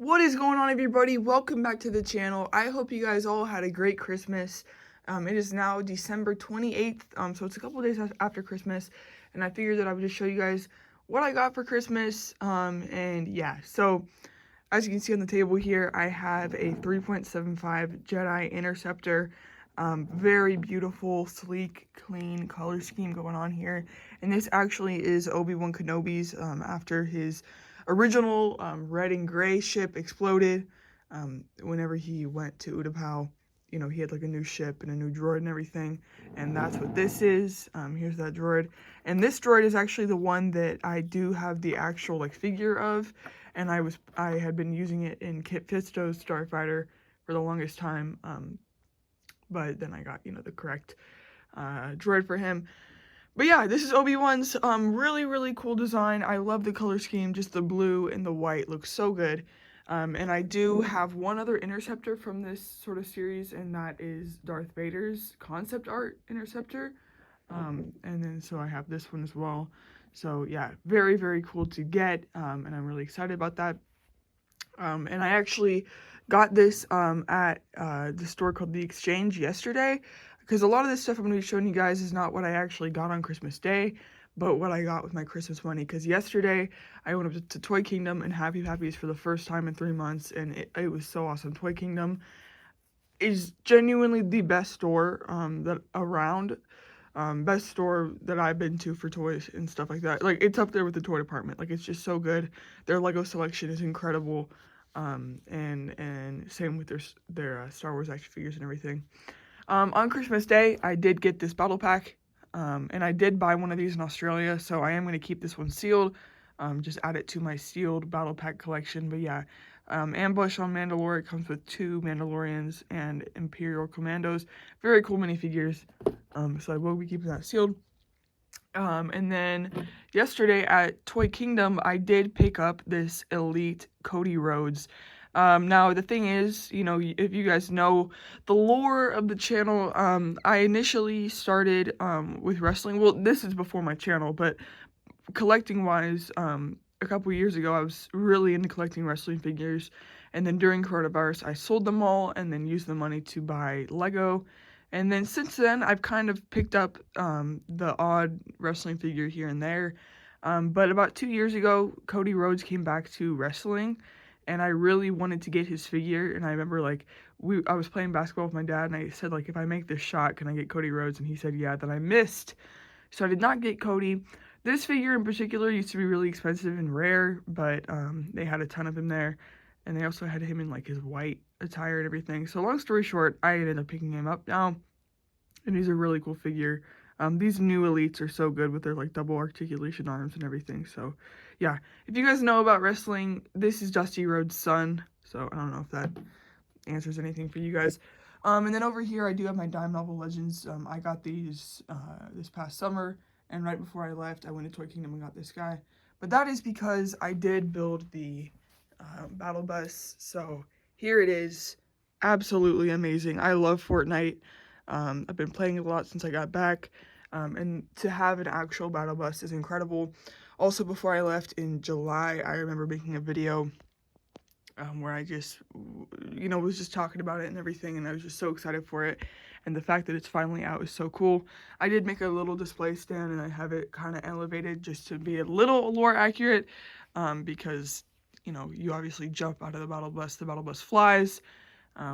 What is going on, everybody? Welcome back to the channel. I hope you guys all had a great Christmas. It is now December 28th, so it's a couple days after Christmas, and I figured that I would just show you guys what I got for Christmas, and yeah, so as you can see on the table here, I have a 3.75 Jedi Interceptor. Very beautiful, sleek, clean color scheme going on here. And this actually is Obi-Wan Kenobi's after his original red and gray ship exploded. Whenever he went to Utapau, you know, he had like a new ship and a new droid and everything. And that's what this is. Here's that droid. And this droid is actually the one that I do have the actual like figure of. And I had been using it in Kit Fisto's Starfighter for the longest time, but then I got, you know, the correct droid for him. But yeah, this is Obi-Wan's really cool design. I love the color scheme, just the blue and the white looks so good. And I do have one other Interceptor from this sort of series, and that is Darth Vader's concept art Interceptor. And then so I have this one as well. So yeah, very cool to get, and I'm really excited about that. And I actually got this at the store called The Exchange yesterday, because a lot of this stuff I'm going to be showing you guys is not what I actually got on Christmas Day, but what I got with my Christmas money. Because yesterday I went up to Toy Kingdom and Happy Pappies for the first time in 3 months, and it was so awesome. Toy Kingdom is genuinely the best store that around. Best store that I've been to for toys and stuff like that. Like, it's up there with the toy department. Like, it's just so good. Their Lego selection is incredible. And same with their Star Wars action figures and everything. On Christmas Day, I did get this battle pack. And I did buy one of these in Australia, so I am going to keep this one sealed. Just add it to my sealed battle pack collection. But yeah, Ambush on Mandalore. It comes with 2 Mandalorians and Imperial Commandos. Very cool minifigures. So I will be keeping that sealed. And then yesterday at Toy Kingdom, I did pick up this Elite Cody Rhodes. Now the thing is, you know, if you guys know the lore of the channel, I initially started with wrestling. Well, this is before my channel, but collecting wise, a couple years ago, I was really into collecting wrestling figures. And then during coronavirus, I sold them all and then used the money to buy Lego. And then since then, I've kind of picked up the odd wrestling figure here and there. But about 2 years ago, Cody Rhodes came back to wrestling, and I really wanted to get his figure. And I remember, like, I was playing basketball with my dad, and I said, like, if I make this shot, can I get Cody Rhodes? And he said, yeah. Then I missed, so I did not get Cody. This figure in particular used to be really expensive and rare, but they had a ton of him there. And they also had him in, like, his white attire and everything. So long story short, I ended up picking him up now. And he's a really cool figure. These new elites are so good with their, like, double articulation arms and everything. So, yeah. If you guys know about wrestling, this is Dusty Rhodes' son. So, I don't know if that answers anything for you guys. And then over here, I do have my Dime Novel Legends. I got these this past summer. And right before I left, I went to Toy Kingdom and got this guy. But that is because I did build the battle bus. So here it is. Absolutely amazing. I love Fortnite. I've been playing it a lot since I got back. And to have an actual battle bus is incredible. Also, before I left in July, I remember making a video where I just, you know, was just talking about it and everything, and I was just so excited for it. And the fact that it's finally out is so cool. I did make a little display stand, and I have it kind of elevated just to be a little lore accurate, because, you know, you obviously jump out of the battle bus flies,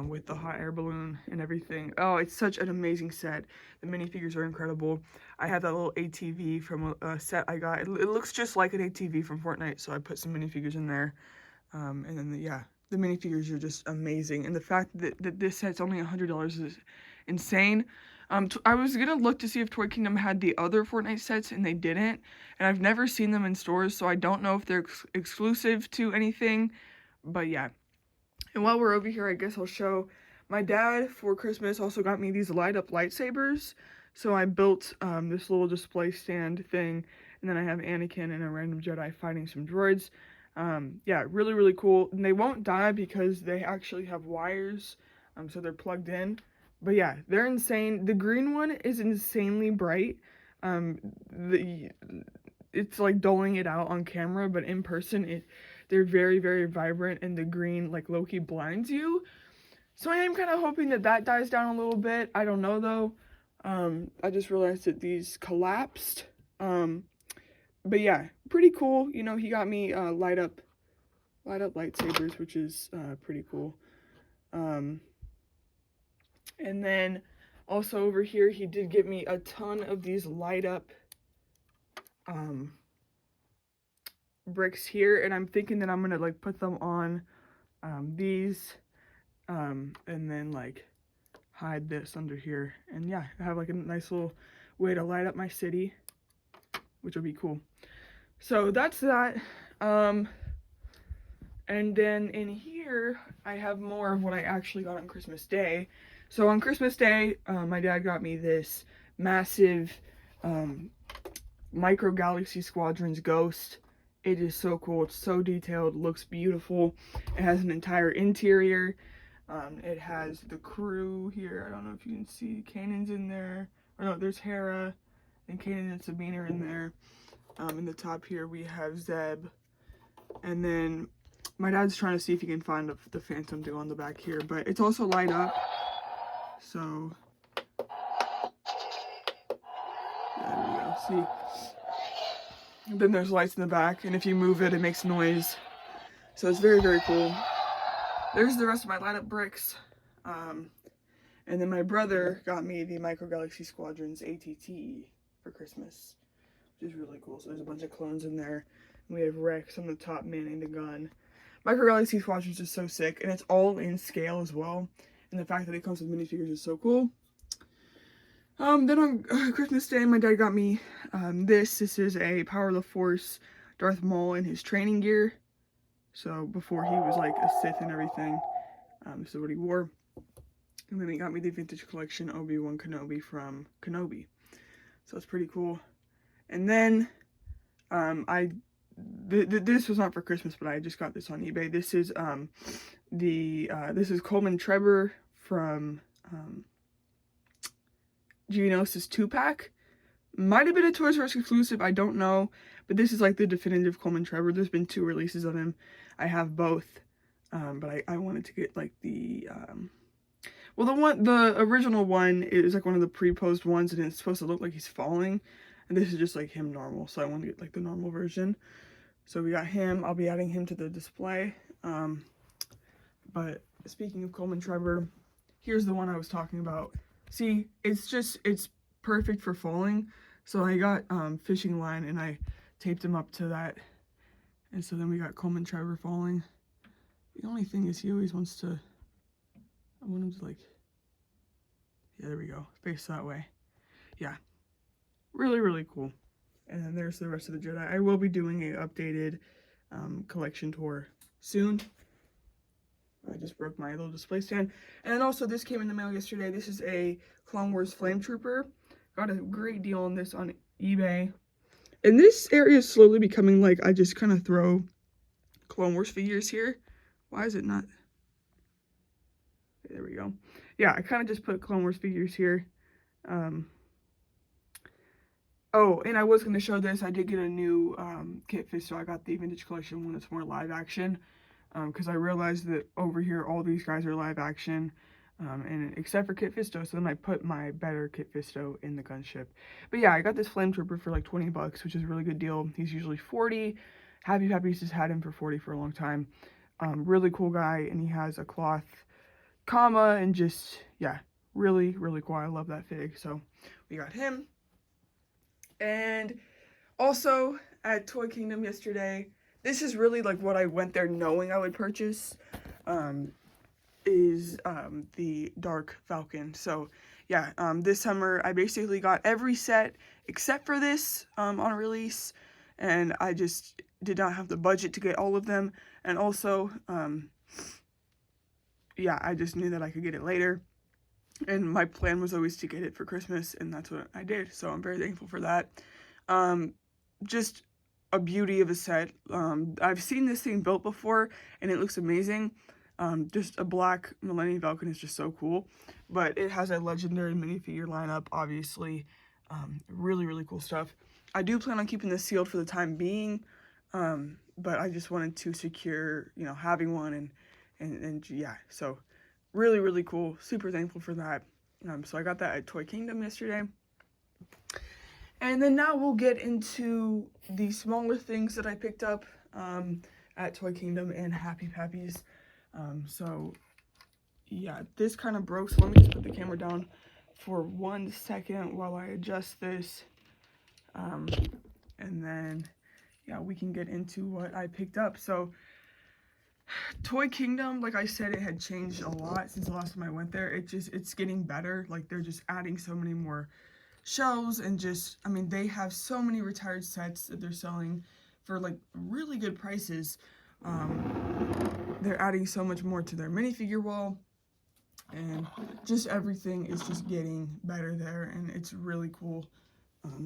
with the hot air balloon and everything. Oh, it's such an amazing set. The minifigures are incredible. I have that little ATV from a set I got. It looks just like an ATV from Fortnite, so I put some minifigures in there. And then, yeah, the minifigures are just amazing. And the fact that this set's only $100 is insane. I was gonna look to see if Toy Kingdom had the other Fortnite sets, and they didn't. And I've never seen them in stores, so I don't know if they're exclusive to anything. But yeah. And while we're over here, I guess I'll show my dad for Christmas also got me these light up lightsabers. So I built this little display stand thing, and then I have Anakin and a random Jedi fighting some droids. Yeah, really cool. And they won't die because they actually have wires, so they're plugged in. But yeah, they're insane. The green one is insanely bright. It's like doling it out on camera, but in person, they're very, very vibrant, and the green like low-key blinds you. So I am kind of hoping that that dies down a little bit. I don't know though. I just realized that these collapsed. But yeah, pretty cool. You know, he got me light up lightsabers, which is pretty cool. And then also over here, he did get me a ton of these light up bricks here, and I'm thinking that I'm gonna like put them on these and then like hide this under here, and yeah, have like a nice little way to light up my city, which will be cool. So that's that. And then in here I have more of what I actually got on Christmas Day. So on Christmas Day, my dad got me this massive Micro Galaxy Squadrons Ghost. It is so cool. It's so detailed, looks beautiful. It has an entire interior. It has the crew here. I don't know if you can see Kanan's in there. Or no, there's Hera and Kanan and Sabine are in there. In the top here we have Zeb. And then my dad's trying to see if he can find the Phantom Dew on the back here. But it's also light up. So there we go. See? And then there's lights in the back. And if you move it, it makes noise. So it's very, very cool. There's the rest of my light up bricks. And then my brother got me the Micro Galaxy Squadrons ATT for Christmas, which is really cool. So there's a bunch of clones in there. And we have Rex on the top manning the gun. Micro Galaxy Squadrons is so sick, and it's all in scale as well. And the fact that it comes with minifigures is so cool. Then on Christmas Day, my dad got me this. This is a Power of the Force Darth Maul in his training gear. So before he was like a Sith and everything, this is what he wore. And then he got me the Vintage Collection Obi-Wan Kenobi from Kenobi. So it's pretty cool. And then this was not for Christmas, but I just got this on eBay. This is this is Coleman Trevor from Geonosis 2-pack. Might have been a Toys R Us exclusive, I don't know. But this is like the definitive Coleman Trevor. There's been 2 releases of him. I have both. But I wanted to get like the well, the original one is like one of the pre-posed ones, and it's supposed to look like he's falling. And this is just like him normal, so I want to get like the normal version. So we got him. I'll be adding him to the display. But speaking of Coleman Trevor, here's the one I was talking about. See, it's perfect for falling. So I got fishing line, and I taped him up to that. And so then we got Coleman Trevor falling. The only thing is he always wants to, I want him to like, yeah, there we go, face that way. Yeah, really, really cool. And then there's the rest of the Jedi. I will be doing an updated collection tour soon. I just broke my little display stand. And then also this came in the mail yesterday. This is a Clone Wars Flame Trooper. Got a great deal on this on eBay. And this area is slowly becoming like, I just kind of throw Clone Wars figures here. Why is it not? There we go. Yeah, I kind of just put Clone Wars figures here. Oh, and I was going to show this. I did get a new Kit Fisto. I got the Vintage Collection one that's more live action. Because I realized that over here, all these guys are live action. And except for Kit Fisto. So then I put my better Kit Fisto in the gunship. But yeah, I got this Flame Trooper for like 20 bucks, which is a really good deal. He's usually 40. Happy Pappy's just had him for 40 for a long time. Really cool guy, and he has a cloth comma, and just, yeah, really, really cool. I love that fig, so we got him. And also, at Toy Kingdom yesterday, this is really, like, what I went there knowing I would purchase, is, the Dark Falcon. So, yeah, this summer, I basically got every set except for this, on release, and I just did not have the budget to get all of them. And also, yeah, I just knew that I could get it later. And my plan was always to get it for Christmas, and that's what I did. So I'm very thankful for that. Just a beauty of a set. I've seen this thing built before, and it looks amazing. Just a black Millennium Falcon is just so cool. But it has a legendary minifigure lineup, obviously. Really, really cool stuff. I do plan on keeping this sealed for the time being. But I just wanted to secure, you know, having one and yeah, so really, really cool. Super thankful for that. So I got that at Toy Kingdom yesterday. And then now we'll get into the smaller things that I picked up at Toy Kingdom and Happy Pappies. So yeah, this kind of broke, so let me just put the camera down for 1 second while I adjust this. And then, yeah, we can get into what I picked up. So Toy Kingdom, like I said, it had changed a lot since the last time I went there. It's getting better. Like, they're just adding so many more shelves, and just, I mean, they have so many retired sets that they're selling for like really good prices. They're adding so much more to their minifigure wall, and just everything is just getting better there, and it's really cool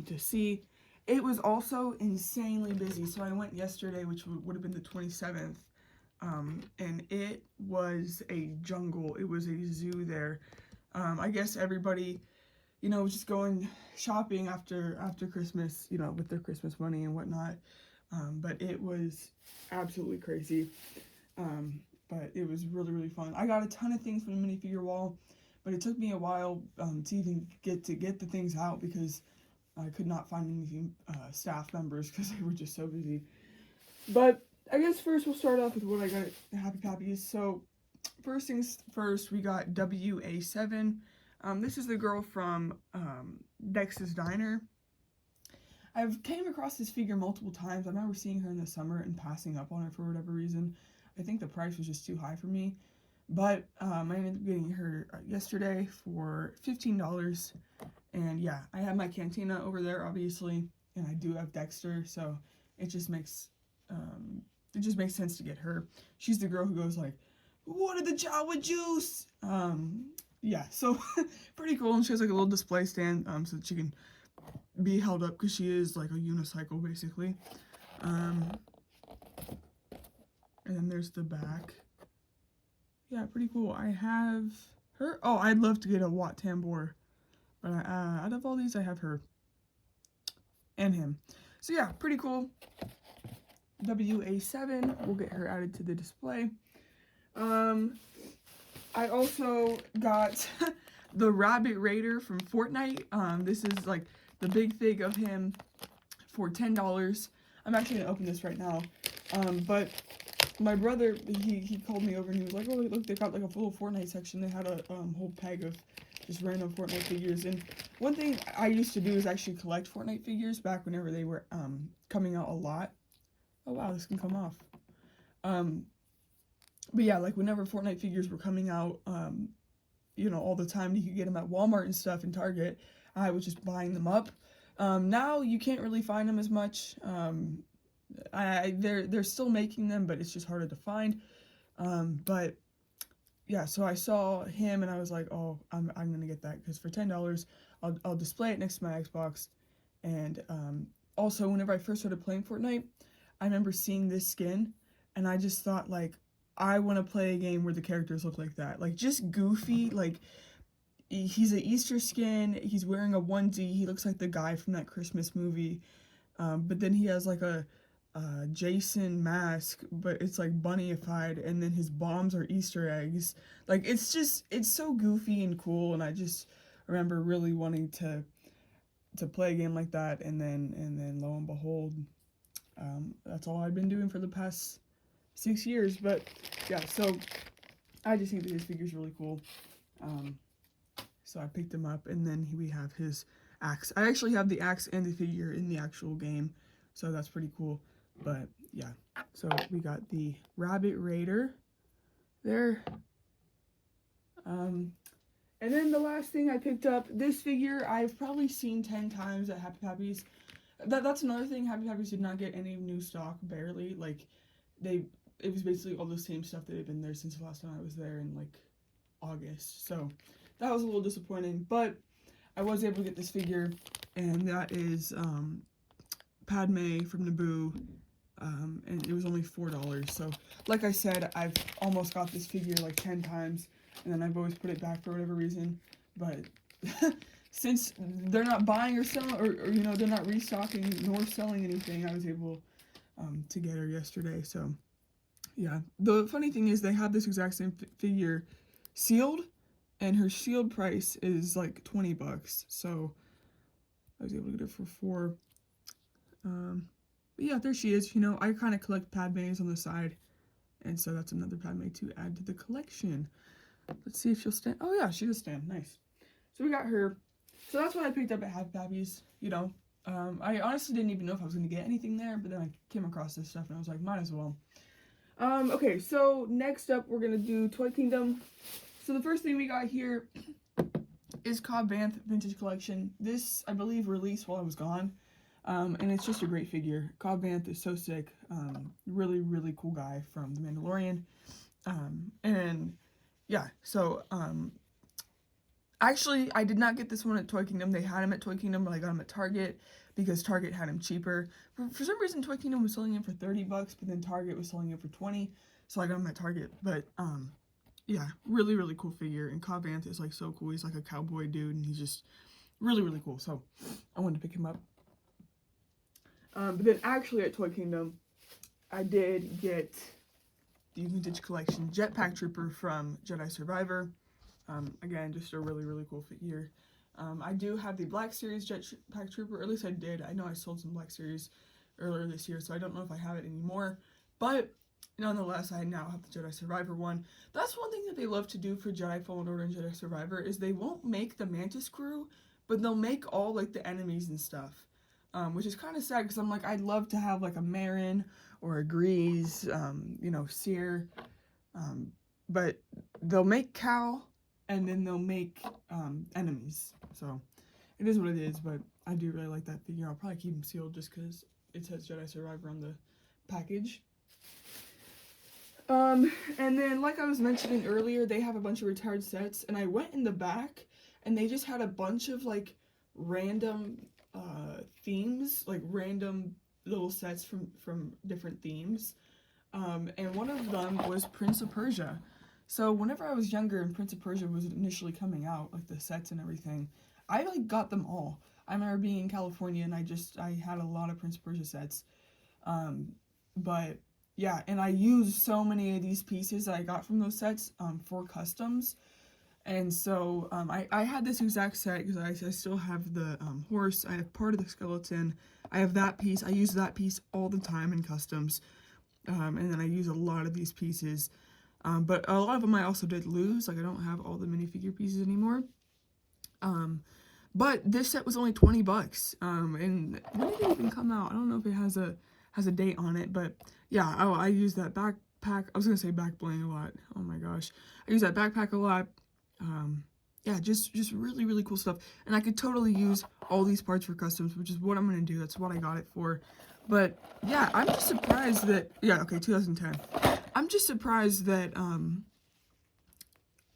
to see. It was also insanely busy, so I went yesterday, which would have been the 27th, and it was a jungle. It was a zoo there. I guess everybody, you know, just going shopping after Christmas, you know, with their Christmas money and whatnot. But it was absolutely crazy. But it was really, really fun. I got a ton of things from the minifigure wall, but it took me a while to even get the things out because I could not find any staff members because they were just so busy. But I guess first we'll start off with what I got at Happy Pappies. So first things first, we got WA7. This is the girl from Dex's Diner. I've came across this figure multiple times. I remember seeing her in the summer and passing up on her for whatever reason. I think the price was just too high for me. But I ended up getting her yesterday for $15. And yeah, I have my Cantina over there, obviously. And I do have Dexter, so it just makes sense to get her. She's the girl who goes like, "What are the Jawa juice?" Yeah, so pretty cool. And she has like a little display stand so that she can be held up because she is like a unicycle basically. And then there's the back. Yeah, pretty cool. I have her. Oh, I'd love to get a Wat Tambor, but out of all these, I have her and him. So yeah, pretty cool. WA7. We'll get her added to the display. I also got the Rabbit Raider from Fortnite. This is like the big fig of him for $10. I'm actually gonna open this right now. But my brother, he called me over and he was like, "Oh, look, they got like a full Fortnite section. They had a whole peg of just random Fortnite figures." And one thing I used to do is actually collect Fortnite figures back whenever they were coming out a lot. Oh wow, this can come off. But yeah, like whenever Fortnite figures were coming out, you know, all the time, you could get them at Walmart and stuff and Target. I was just buying them up. Now you can't really find them as much. They're still making them, but it's just harder to find. But yeah, so I saw him and I was like, oh, I'm gonna get that because for $10, I'll display it next to my Xbox. And also, whenever I first started playing Fortnite, I remember seeing this skin, and I just thought like, I want to play a game where the characters look like that, like just goofy. Like he's an Easter skin. He's wearing a onesie. He looks like the guy from that Christmas movie. But then he has like a Jason mask, but it's like bunnyified, and then his bombs are Easter eggs. Like it's so goofy and cool, and I just remember really wanting to play a game like that, and then lo and behold, that's all I've been doing for the past 6 years. But yeah, so I just think that his figure's really cool. So I picked him up, and then we have his axe. I actually have the axe and the figure in the actual game, so that's pretty cool. But yeah, so we got the Rabbit Raider there. And then the last thing I picked up, this figure I've probably seen 10 times at Happy Pappies. That's another thing. Happy Pappies did not get any new stock, barely. Like it was basically all the same stuff that had been there since the last time I was there in like August. So that was a little disappointing, but I was able to get this figure, and that is Padme from Naboo, and it was only $4. So like I said, I've almost got this figure like 10 times, and then I've always put it back for whatever reason. But since they're not buying or selling, or you know, they're not restocking nor selling anything, I was able to get her yesterday. So yeah, the funny thing is they have this exact same figure sealed, and her sealed price is like $20. So I was able to get it for $4. But yeah, there she is. You know, I kind of collect Padmes on the side, and so that's another Padme to add to the collection. Let's see if she'll stand. Oh yeah, she does stand. Nice. So we got her. So that's what I picked up at Happy Pappy's, you know. I honestly didn't even know if I was going to get anything there, but then I came across this stuff and I was like, might as well. Okay, so next up we're going to do Toy Kingdom. So the first thing we got here is Cobb Vanth Vintage Collection. This, I believe, released while I was gone. And it's just a great figure. Cobb Vanth is so sick. Really, really cool guy from The Mandalorian. And yeah, so, actually, I did not get this one at Toy Kingdom. They had him at Toy Kingdom, but I got him at Target because Target had him cheaper. For some reason, Toy Kingdom was selling him for $30, but then Target was selling him for $20, so I got him at Target. But, yeah, really, really cool figure, and Cobb Vanth is, like, so cool. He's, like, a cowboy dude, and he's just really, really cool, so I wanted to pick him up. But then, actually, at Toy Kingdom, I did get the Vintage Collection Jetpack Trooper from Jedi Survivor. Again, just a really, really cool figure. I do have the Black Series Jetpack Trooper, or at least I did. I know I sold some Black Series earlier this year, so I don't know if I have it anymore. But nonetheless, I now have the Jedi Survivor one. That's one thing that they love to do for Jedi Fallen Order and Jedi Survivor, is they won't make the Mantis crew, but they'll make all, like, the enemies and stuff. Which is kind of sad, because I'm like, I'd love to have, like, a Marin or a Grease, you know, Seer. But they'll make Cal, and then they'll make enemies. So it is what it is, but I do really like that figure. I'll probably keep him sealed just because it says Jedi Survivor on the package. And then, like I was mentioning earlier, they have a bunch of retired sets, and I went in the back, and they just had a bunch of, like, random themes, like random little sets from different themes. And one of them was Prince of Persia. So whenever I was younger and Prince of Persia was initially coming out, like the sets and everything, I like got them all. I remember being in California and I had a lot of Prince of Persia sets. But yeah, and I used so many of these pieces that I got from those sets for customs. And so I had this exact set because I still have the horse, I have part of the skeleton, I have that piece, I use that piece all the time in customs. And then I use a lot of these pieces. But a lot of them I also did lose. Like, I don't have all the minifigure pieces anymore. But this set was only $20. And when did it even come out? I don't know if it has a date on it, but yeah, I use that backpack. I was gonna say back bling a lot. Oh my gosh. I use that backpack a lot. Yeah, just really, really cool stuff. And I could totally use all these parts for customs, which is what I'm gonna do. That's what I got it for. But yeah, I'm just surprised that, yeah, okay, 2010. I'm just surprised that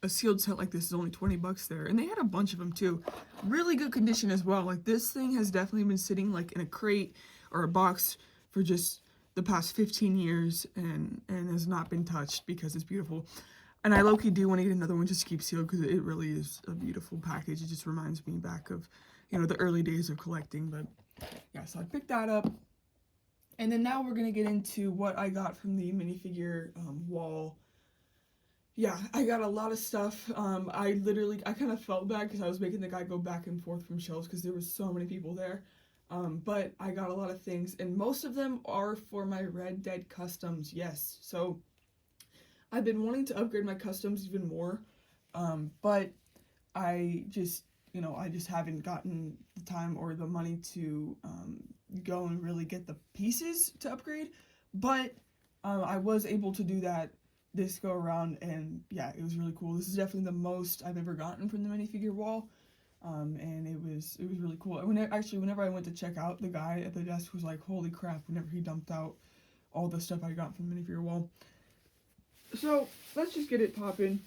a sealed set like this is only $20 there. And they had a bunch of them too. Really good condition as well. Like, this thing has definitely been sitting like in a crate or a box for just the past 15 years and has not been touched because it's beautiful. And I low-key do want to get another one just to keep sealed because it really is a beautiful package. It just reminds me back of, you know, the early days of collecting. But yeah, so I picked that up. And then now we're going to get into what I got from the minifigure wall. Yeah, I got a lot of stuff. I kind of felt bad because I was making the guy go back and forth from shelves because there was so many people there. But I got a lot of things, and most of them are for my Red Dead customs, yes. So I've been wanting to upgrade my customs even more, but I just, you know, I just haven't gotten the time or the money to go and really get the pieces to upgrade. But I was able to do that this go around, and yeah, it was really cool. This is definitely the most I've ever gotten from the minifigure wall, and it was really cool. Whenever I went to check out, the guy at the desk was like, holy crap, whenever he dumped out all the stuff I got from the minifigure wall. So let's just get it popping.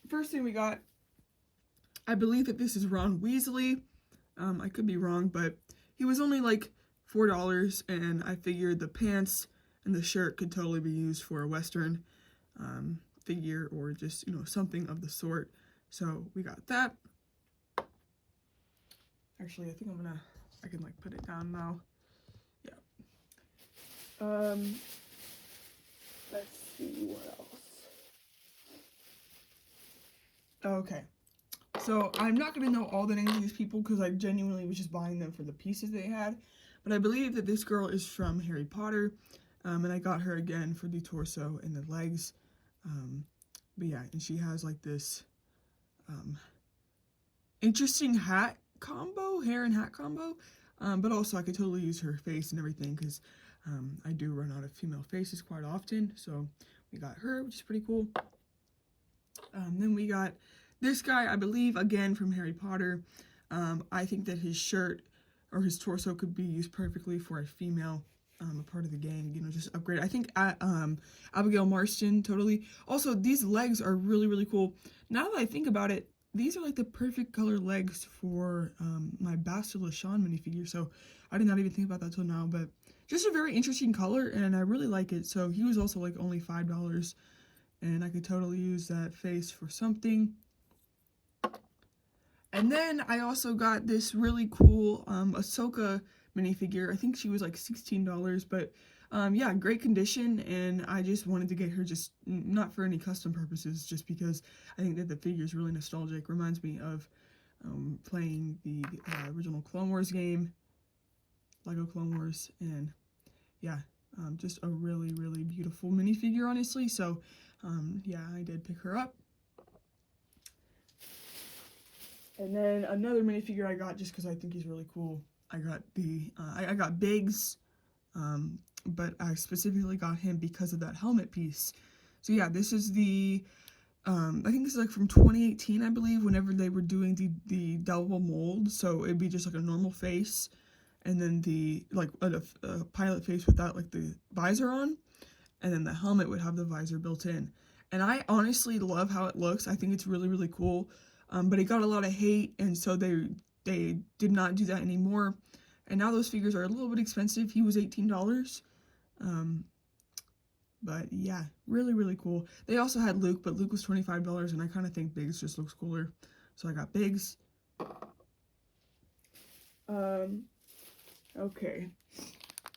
First thing we got, I believe that this is Ron Weasley. I could be wrong, but he was only like $4, and I figured the pants and the shirt could totally be used for a Western figure or just, you know, something of the sort. So we got that. Actually, I think I can like put it down now. Yeah. Let's see what else. Okay. So I'm not going to know all the names of these people because I genuinely was just buying them for the pieces they had. But I believe that this girl is from Harry Potter. And I got her again for the torso and the legs. But yeah, and she has like this interesting hat combo, hair and hat combo. But also I could totally use her face and everything because I do run out of female faces quite often. So we got her, which is pretty cool. Then we got this guy, I believe, again from Harry Potter. I think that his shirt or his torso could be used perfectly for a female, a part of the gang, you know, just upgrade. I think Abigail Marston, totally. Also, these legs are really, really cool. Now that I think about it, these are like the perfect color legs for my Bastille LeSean minifigure, so I did not even think about that till now, but just a very interesting color, and I really like it. So he was also like only $5, and I could totally use that face for something. And then I also got this really cool Ahsoka minifigure. I think she was like $16, but yeah, great condition, and I just wanted to get her just not for any custom purposes, just because I think that the figure is really nostalgic. Reminds me of playing the original Clone Wars game, Lego Clone Wars, and yeah, just a really, really beautiful minifigure, honestly. So yeah, I did pick her up. And then another minifigure I got just because I think he's really cool. I got the I got Biggs, but I specifically got him because of that helmet piece. So yeah, this is the I think this is like from 2018, I believe, whenever they were doing the double mold. So it'd be just like a normal face, and then the like a pilot face without like the visor on, and then the helmet would have the visor built in. And I honestly love how it looks. I think it's really, really cool. But it got a lot of hate, and so they did not do that anymore. And now those figures are a little bit expensive. He was $18. But yeah, really, really cool. They also had Luke, but Luke was $25, and I kind of think Biggs just looks cooler. So I got Biggs. Okay.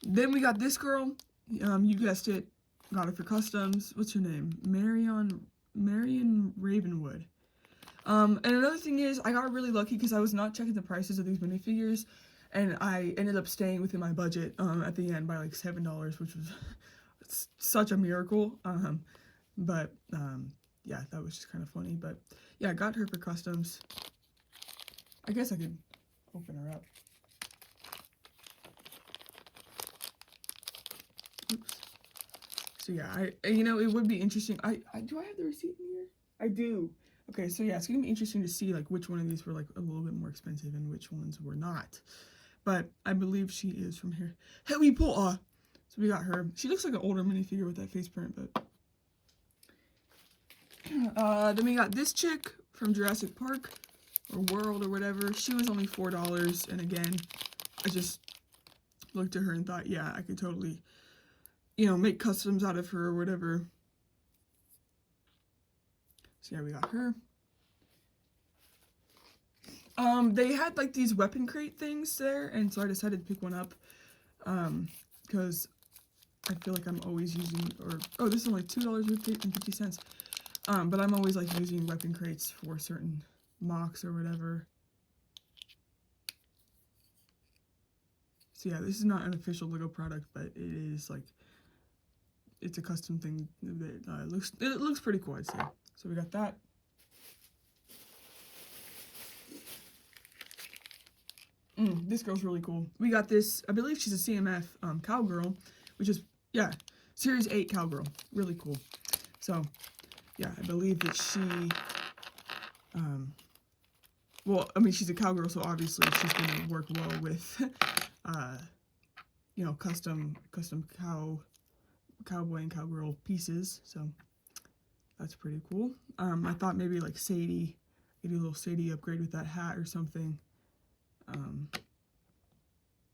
Then we got this girl. You guessed it. Got it for customs. What's her name? Marion Ravenwood. And another thing is, I got really lucky because I was not checking the prices of these minifigures, and I ended up staying within my budget at the end by like $7, which was such a miracle. But yeah, that was just kind of funny. But yeah, I got her for customs. I guess I could open her up. Oops. So yeah, you know, it would be interesting. Do I have the receipt in here? I do. Okay, so yeah, it's gonna be interesting to see like which one of these were like a little bit more expensive and which ones were not. But I believe she is from here. Harry Potter. So we got her. She looks like an older minifigure with that face print, but then we got this chick from Jurassic Park or World or whatever. She was only $4, and again, I just looked at her and thought, yeah, I could totally, you know, make customs out of her or whatever. So yeah, we got her. They had like these weapon crate things there, and so I decided to pick one up, because I feel like I'm always using, oh, this is only $2.50, but I'm always like using weapon crates for certain mocks or whatever. So yeah, this is not an official Lego product, but it is like, it's a custom thing that it looks pretty cool, I'd say. So we got that. This girl's really cool. We got this, I believe she's a CMF cowgirl, which is, yeah, Series 8 cowgirl. Really cool. So, yeah, I believe that she, well, I mean, she's a cowgirl, so obviously she's going to work well with, you know, custom cowboy and cowgirl pieces. So, that's pretty cool. I thought maybe like Sadie, maybe a little Sadie upgrade with that hat or something.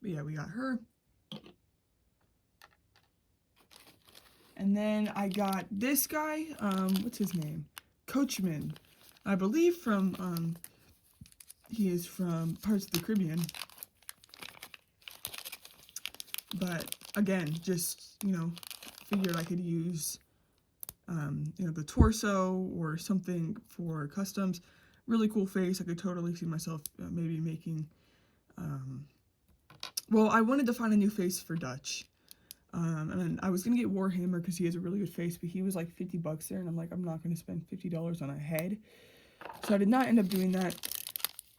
But yeah, we got her. And then I got this guy, what's his name? Coachman. I believe from, he is from Pirates of the Caribbean. But again, just, you know, figured I could use, you know, the torso or something for customs. Really cool face. I could totally see myself maybe making, well, I wanted to find a new face for Dutch. And I was going to get Warhammer because he has a really good face, but he was like 50 bucks there, and I'm like, I'm not going to spend $50 on a head. So I did not end up doing that.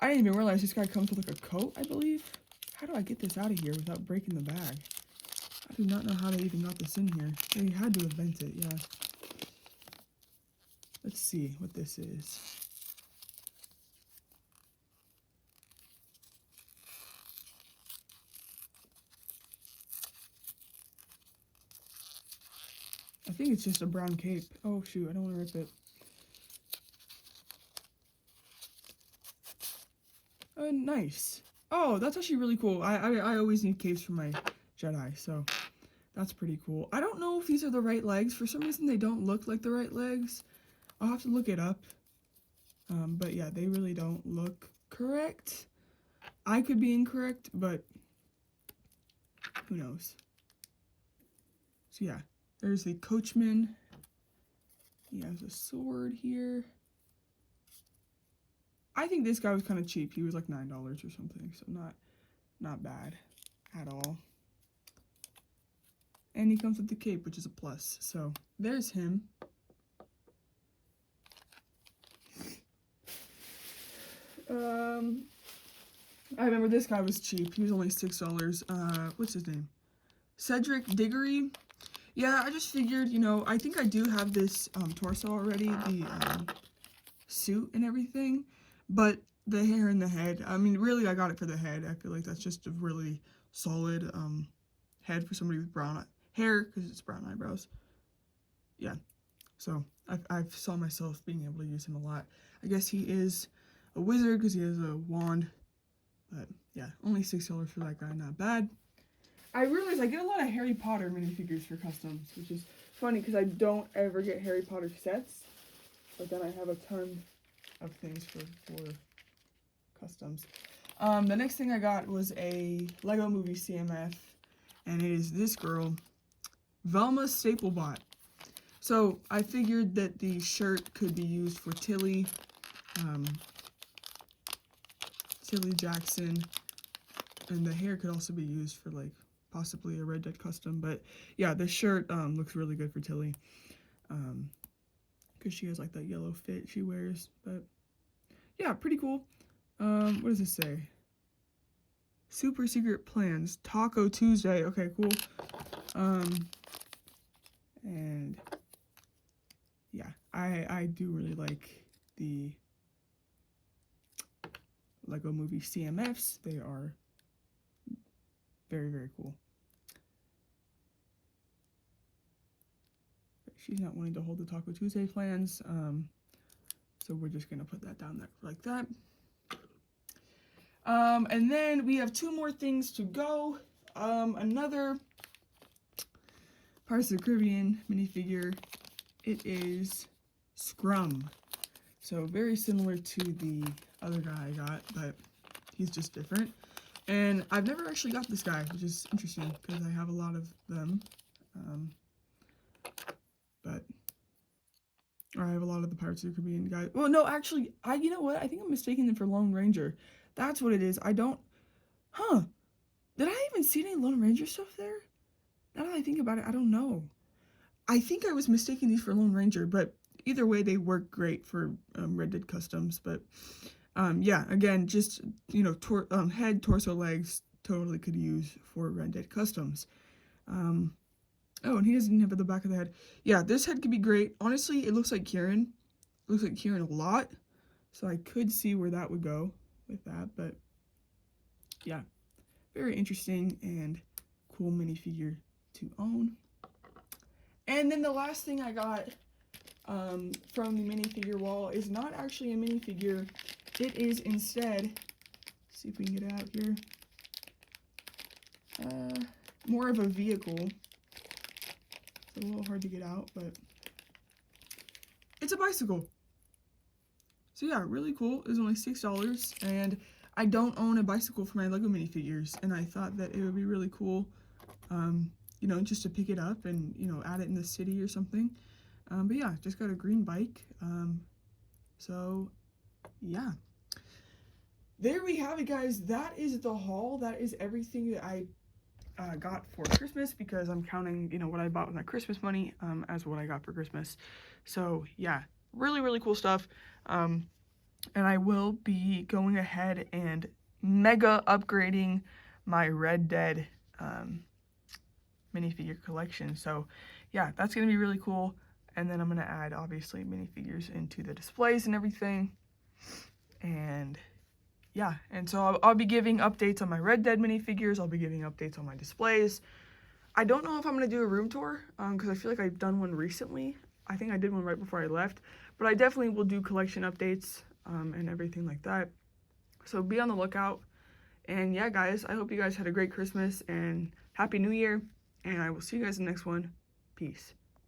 I didn't even realize this guy comes with like a coat, I believe. How do I get this out of here without breaking the bag? I do not know how they even got this in here. They had to have bent it, yeah. Let's see what this is. I think it's just a brown cape. Oh shoot, I don't want to rip it. Oh, nice. Oh, that's actually really cool. I always need capes for my Jedi, so that's pretty cool. I don't know if these are the right legs. For some reason, they don't look like the right legs. I'll have to look it up. But yeah, they really don't look correct. I could be incorrect, but who knows. So yeah, there's the coachman. He has a sword here. I think this guy was kind of cheap. He was like $9 or something, so not bad at all. And he comes with the cape, which is a plus. So there's him. I remember this guy was cheap. He was only $6. What's his name? Cedric Diggory. Yeah, I just figured, you know, I think I do have this torso already, the suit and everything, but the hair and the head, I mean, really, I got it for the head. I feel like that's just a really solid head for somebody with brown hair, because it's brown eyebrows. Yeah, so I saw myself being able to use him a lot. I guess he is a wizard because he has a wand, but yeah, only $6 for that guy, not bad. I realize I get a lot of Harry Potter minifigures for customs, which is funny because I don't ever get Harry Potter sets, but then I have a ton of things for customs. The next thing I got was a Lego Movie CMF, and it is this girl, Velma Staplebot. So I figured that the shirt could be used for Tilly, Tilly Jackson, and the hair could also be used for like possibly a Red Dead custom. But yeah, this shirt looks really good for Tilly, because she has like that yellow fit she wears. But yeah, pretty cool. What does it say? Super secret plans, Taco Tuesday. Okay, cool. And yeah, I do really like the Lego Movie CMFs. They are very, very cool. She's not wanting to hold the Taco Tuesday plans, so we're just gonna put that down there like that. And then we have two more things to go. Another Pirates of the Caribbean minifigure. It is Scrum. So very similar to the other guy I got, but he's just different. And I've never actually got this guy, which is interesting because I have a lot of them. Or I have a lot of the Pirates of the Caribbean guys. Well, no, actually, you know what? I think I'm mistaking them for Lone Ranger. That's what it is. I don't, did I even see any Lone Ranger stuff there? Now that I think about it, I don't know. I think I was mistaking these for Lone Ranger, but either way, they work great for Red Dead Customs. But yeah, again, just, you know, head, torso, legs, totally could use for Red Dead Customs. Oh, and he doesn't have the back of the head. Yeah, this head could be great. Honestly, it looks like Kieran. It looks like Kieran a lot. So I could see where that would go with that. But yeah, very interesting and cool minifigure to own. And then the last thing I got from the minifigure wall is not actually a minifigure. It is instead, let's see if we can get it out here, more of a vehicle. It's a little hard to get out, but it's a bicycle. So yeah, really cool. It was only $6, and I don't own a bicycle for my Lego minifigures, and I thought that it would be really cool you know, just to pick it up and, you know, add it in the city or something. But yeah, just got a green bike. So yeah. There we have it, guys. That is the haul. That is everything that I got for Christmas, because I'm counting, you know, what I bought with my Christmas money as what I got for Christmas. So yeah, really, really cool stuff. And I will be going ahead and mega upgrading my Red Dead minifigure collection. So yeah, that's gonna be really cool. And then I'm gonna add, obviously, minifigures into the displays and everything. And yeah, and so I'll be giving updates on my Red Dead minifigures. I'll be giving updates on my displays. I don't know if I'm gonna do a room tour, because I feel like I've done one recently. I think I did one right before I left, but I definitely will do collection updates and everything like that. So be on the lookout. And yeah, guys, I hope you guys had a great Christmas and Happy New Year. And I will see you guys in the next one. Peace.